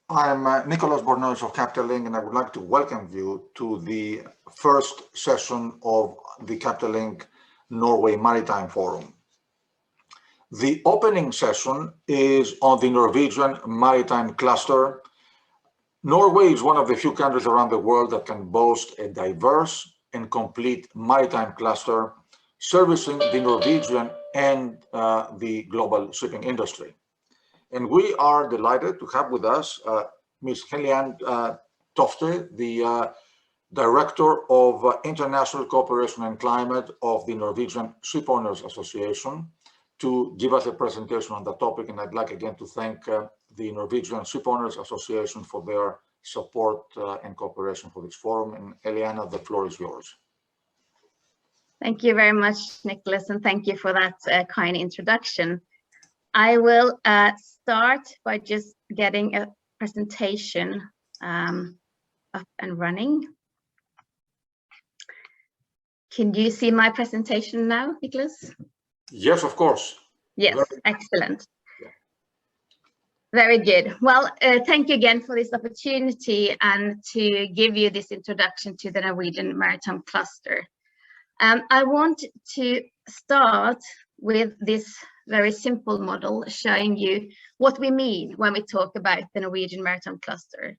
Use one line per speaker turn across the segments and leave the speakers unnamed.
I'm Nicholas Bornois of Capital Link, and I would like to welcome you to the first session of the Capital Link Norway Maritime Forum. The opening session is on the Norwegian Maritime Cluster. Norway is one of the few countries around the world that can boast a diverse and complete maritime cluster servicing the Norwegian and the global shipping industry. And we are delighted to have with us Ms. Helene Tofte, the Director of International Cooperation and Climate of the Norwegian Shipowners Association, to give us a presentation on the topic. And I'd like again to thank the Norwegian Shipowners Association for their support and cooperation for this forum. And Helene, the floor is yours.
Thank you very much, Nicholas, and thank you for that kind introduction. I will start by just getting a presentation up and running. Can you see my presentation now, Nicholas?
Yes, of course.
Yes, excellent. Yeah. Very good. Well, thank you again for this opportunity and to give you this introduction to the Norwegian Maritime Cluster. I want to start with this very simple model showing you what we mean when we talk about the Norwegian Maritime Cluster.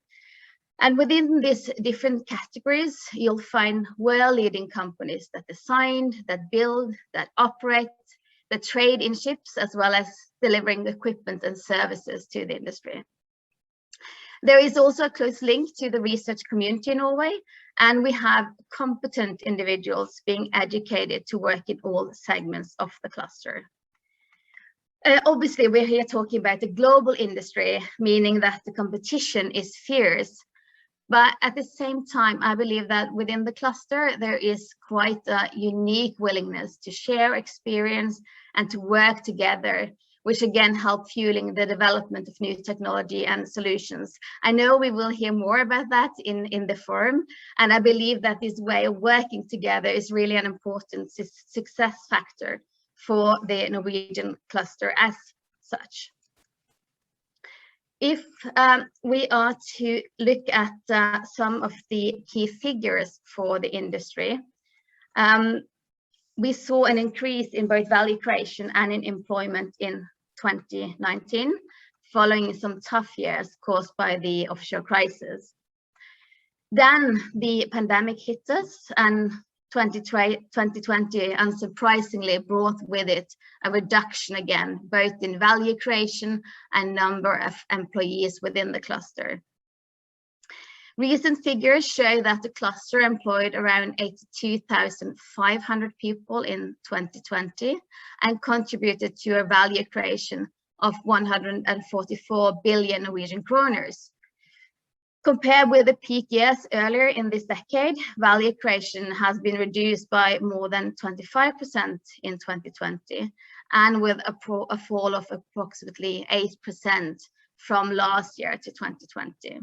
And within these different categories, you'll find world-leading companies that design, that build, that operate, that trade in ships, as well as delivering equipment and services to the industry. There is also a close link to the research community in Norway, and we have competent individuals being educated to work in all segments of the cluster. Obviously, we're here talking about the global industry, meaning that the competition is fierce. But at the same time, I believe that within the cluster, there is quite a unique willingness to share experience and to work together, which again help fueling the development of new technology and solutions. I know we will hear more about that in the forum, and I believe that this way of working together is really an important success factor for the Norwegian cluster as such. If we are to look at some of the key figures for the industry, we saw an increase in both value creation and in employment in 2019, following some tough years caused by the offshore crisis. Then the pandemic hit us, and 2020 unsurprisingly brought with it a reduction again, both in value creation and number of employees within the cluster. Recent figures show that the cluster employed around 82,500 people in 2020 and contributed to a value creation of 144 billion Norwegian kroners. Compared with the peak years earlier in this decade, value creation has been reduced by more than 25% in 2020, and with a fall of approximately 8% from last year to 2020.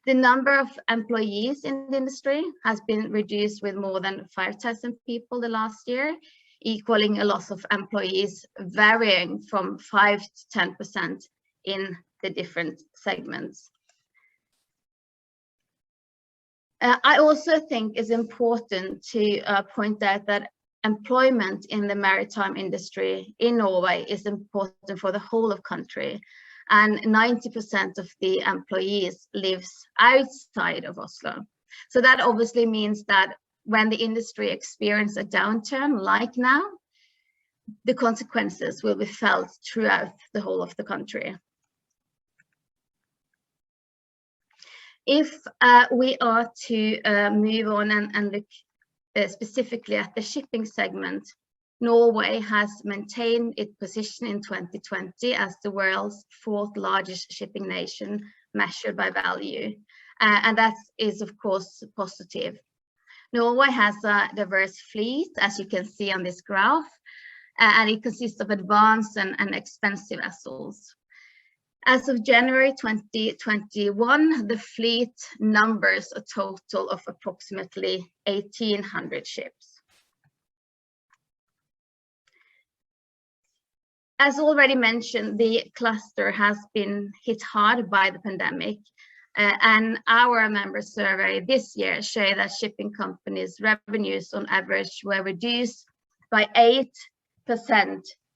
The number of employees in the industry has been reduced with more than 5,000 people the last year, equaling a loss of employees varying from 5 to 10% in the different segments. I also think it's important to point out that employment in the maritime industry in Norway is important for the whole of country, and 90% of the employees lives outside of Oslo. So that obviously means that when the industry experiences a downturn like now, the consequences will be felt throughout the whole of the country. If we are to move on and look specifically at the shipping segment, Norway has maintained its position in 2020 as the world's 4th largest shipping nation measured by value. And that is, of course, positive. Norway has a diverse fleet, as you can see on this graph, and it consists of advanced and expensive vessels. As of January 2021, the fleet numbers a total of approximately 1,800 ships. As already mentioned, the cluster has been hit hard by the pandemic, and our member survey this year showed that shipping companies' revenues on average were reduced by 8%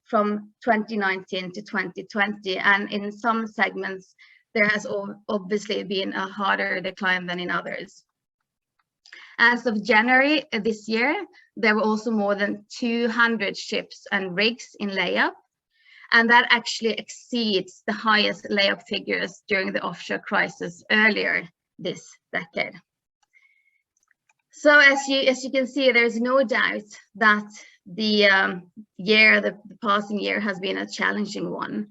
from 2019 to 2020, and in some segments there has obviously been a harder decline than in others. As of January this year, there were also more than 200 ships and rigs in layup, and that actually exceeds the highest layup figures during the offshore crisis earlier this decade. So as you can see, there's no doubt that the passing year has been a challenging one.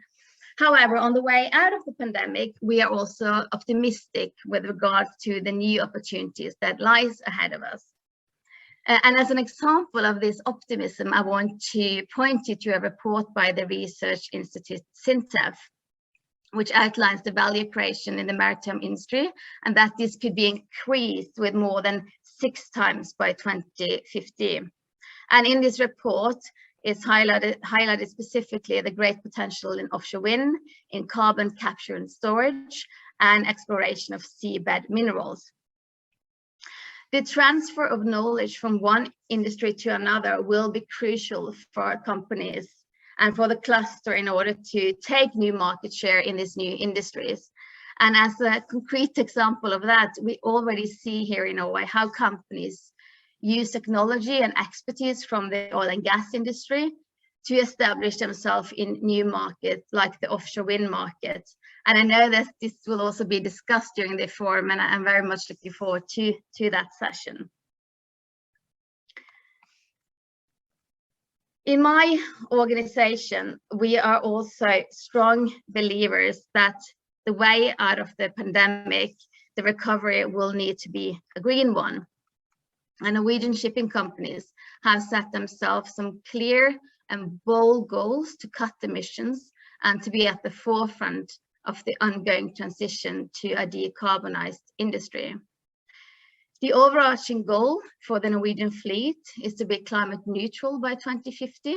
However, on the way out of the pandemic, we are also optimistic with regards to the new opportunities that lies ahead of us. And as an example of this optimism, I want to point you to a report by the research institute SINTEF, which outlines the value creation in the maritime industry, and that this could be increased with more than 6 times by 2050. And in this report, it's highlighted specifically the great potential in offshore wind, in carbon capture and storage, and exploration of seabed minerals. The transfer of knowledge from one industry to another will be crucial for companies and for the cluster in order to take new market share in these new industries. And as a concrete example of that, we already see here in Norway how companies use technology and expertise from the oil and gas industry to establish themselves in new markets like the offshore wind market. And I know that this will also be discussed during the forum, and I'm very much looking forward to that session. In my organization, we are also strong believers that the way out of the pandemic, the recovery will need to be a green one. And Norwegian shipping companies have set themselves some clear and bold goals to cut emissions and to be at the forefront of the ongoing transition to a decarbonized industry. The overarching goal for the Norwegian fleet is to be climate neutral by 2050.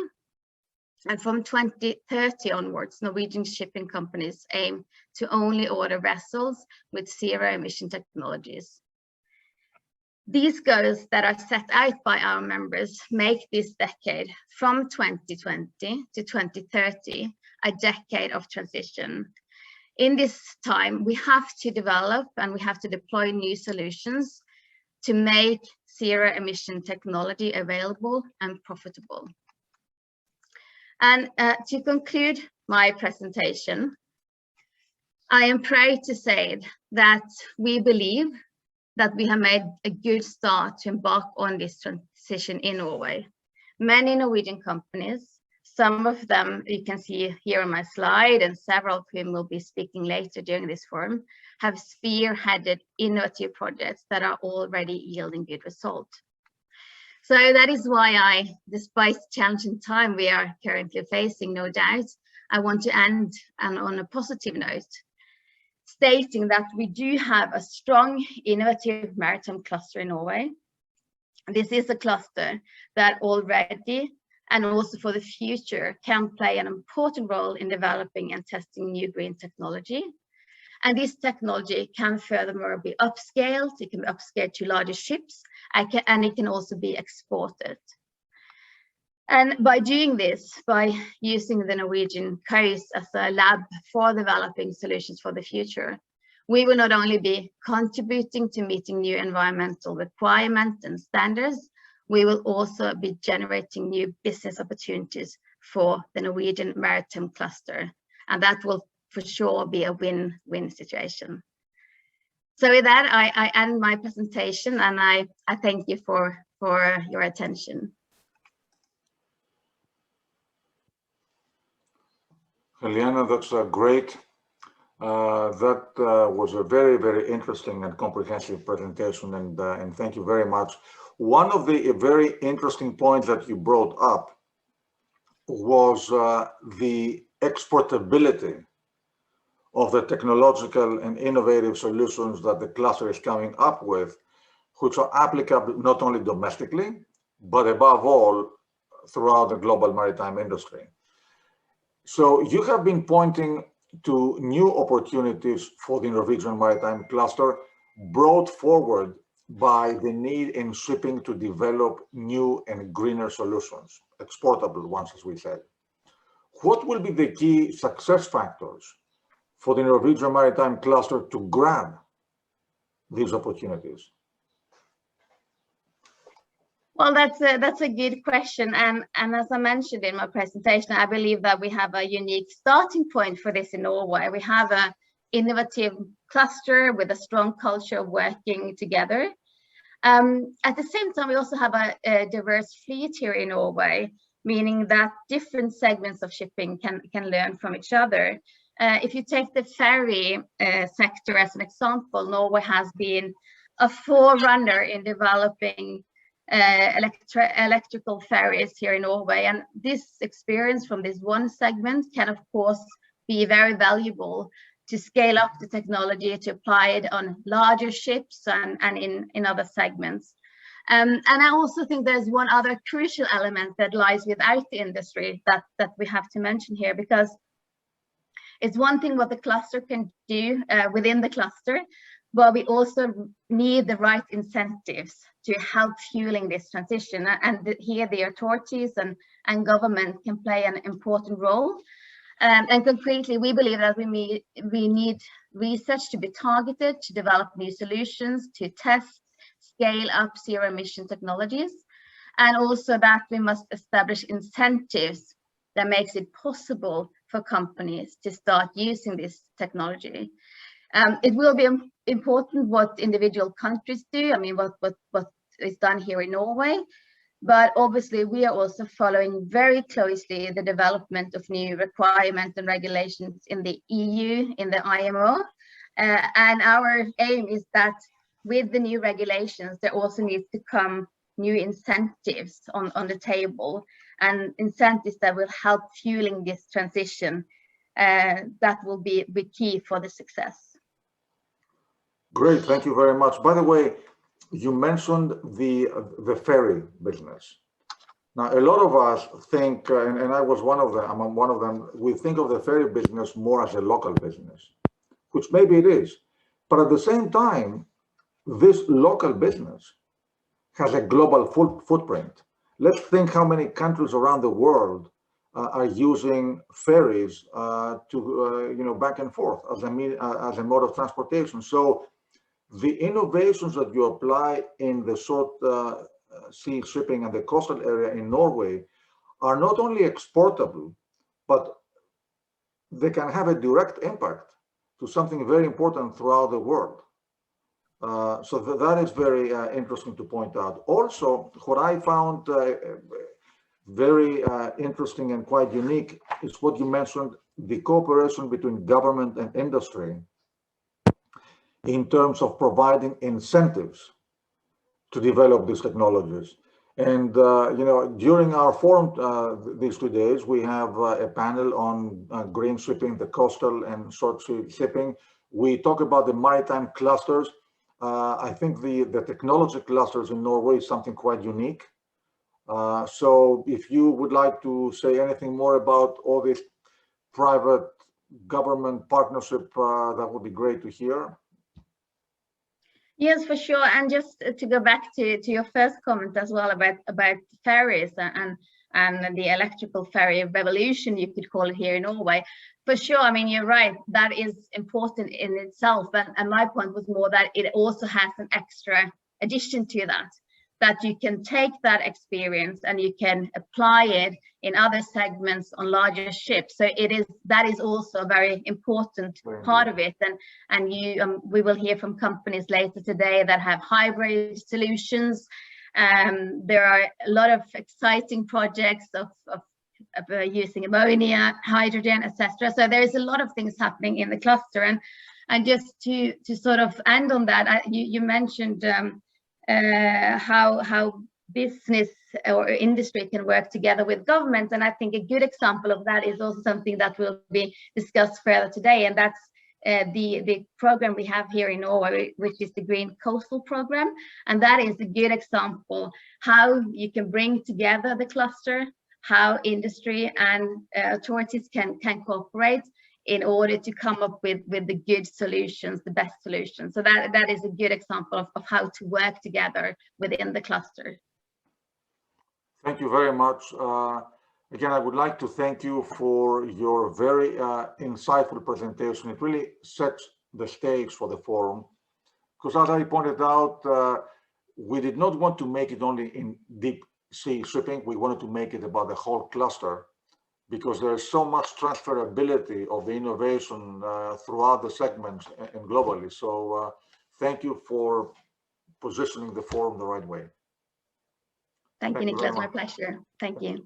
And from 2030 onwards, Norwegian shipping companies aim to only order vessels with zero emission technologies. These goals that are set out by our members make this decade from 2020 to 2030 a decade of transition. In this time, we have to develop and we have to deploy new solutions to make zero emission technology available and profitable. And to conclude my presentation, I am proud to say that we believe that we have made a good start to embark on this transition in Norway. Many Norwegian companies, some of them you can see here on my slide, and several of whom will be speaking later during this forum, have spearheaded innovative projects that are already yielding good results. So that is why despite the challenging time we are currently facing, no doubt, I want to end on a positive note, stating that we do have a strong, innovative maritime cluster in Norway. This is a cluster that already and also for the future can play an important role in developing and testing new green technology. And this technology can furthermore be upscaled. It can be upscaled to larger ships, and it can also be exported. And by doing this, by using the Norwegian coast as a lab for developing solutions for the future, we will not only be contributing to meeting new environmental requirements and standards, we will also be generating new business opportunities for the Norwegian Maritime cluster. And that will for sure be a win-win situation. So with that, I end my presentation, and I thank you for your attention.
Helene, that's great. That was a very, very interesting and comprehensive presentation, and thank you very much. One of the very interesting points that you brought up was the exportability of the technological and innovative solutions that the cluster is coming up with, which are applicable not only domestically, but above all, throughout the global maritime industry. So you have been pointing to new opportunities for the Norwegian Maritime Cluster brought forward by the need in shipping to develop new and greener solutions, exportable ones, as we said. What will be the key success factors for the Norwegian Maritime Cluster to grab these opportunities?
Well, that's a good question, and as I mentioned in my presentation, I believe that we have a unique starting point for this in Norway. We have an innovative cluster with a strong culture of working together. At the same time, we also have a diverse fleet here in Norway, meaning that different segments of shipping can learn from each other. If you take the ferry sector as an example, Norway has been a forerunner in developing electrical ferries here in Norway, and this experience from this one segment can of course be very valuable to scale up the technology, to apply it on larger ships and in other segments. And I also think there's one other crucial element that lies without the industry that we have to mention here, because it's one thing what the cluster can do within the cluster, but we also need the right incentives to help fueling this transition. And here the authorities and government can play an important role. And concretely, we believe that we need research to be targeted, to develop new solutions, to test, scale up zero emission technologies, and also that we must establish incentives that makes it possible for companies to start using this technology. It will be important what individual countries do. I mean, what is done here in Norway, but obviously we are also following very closely the development of new requirements and regulations in the EU, in the IMO, and our aim is that with the new regulations, there also needs to come new incentives on the table, and incentives that will help fueling this transition. That will be key for the success.
Great, thank you very much. By the way, you mentioned the ferry business. Now, a lot of us think, and I was one of them, I'm one of them, we think of the ferry business more as a local business, which maybe it is. But at the same time, this local business has a global footprint. Let's think how many countries around the world are using ferries to back and forth as a mode of transportation. So the innovations that you apply in the short sea shipping and the coastal area in Norway are not only exportable, but they can have a direct impact to something very important throughout the world. So that is very interesting to point out. Also, what I found very interesting and quite unique is what you mentioned, the cooperation between government and industry in terms of providing incentives to develop these technologies. And during our forum these 2 days, we have a panel on green shipping, the coastal and short sea shipping. We talk about the maritime clusters. I think the technology clusters in Norway is something quite unique. So if you would like to say anything more about all this private government partnership, that would be great to hear.
Yes, for sure. And just to go back to your first comment as well about ferries and the electrical ferry revolution, you could call it here in Norway. For sure, I mean, you're right, that is important in itself. And my point was more that it also has an extra addition to that you can take that experience and you can apply it in other segments on larger ships. So that is also a very important part of it. And we will hear from companies later today that have hybrid solutions. There are a lot of exciting projects of using ammonia, hydrogen, etc. So there is a lot of things happening in the cluster. And just to sort of end on that, you mentioned how business or industry can work together with government. And I think a good example of that is also something that will be discussed further today. And that's the program we have here in Norway, which is the Green Coastal Program. And that is a good example how you can bring together the cluster, how industry and authorities can cooperate in order to come up with the good solutions, the best solutions. So that is a good example of how to work together within the cluster.
Thank you very much. Again, I would like to thank you for your very insightful presentation. It really sets the stage for the forum, because as I pointed out, we did not want to make it only in deep sea shipping. We wanted to make it about the whole cluster, because there's so much transferability of the innovation throughout the segments and globally. So thank you for positioning the forum the right way.
Thank you, Niklas. My pleasure. Thank you.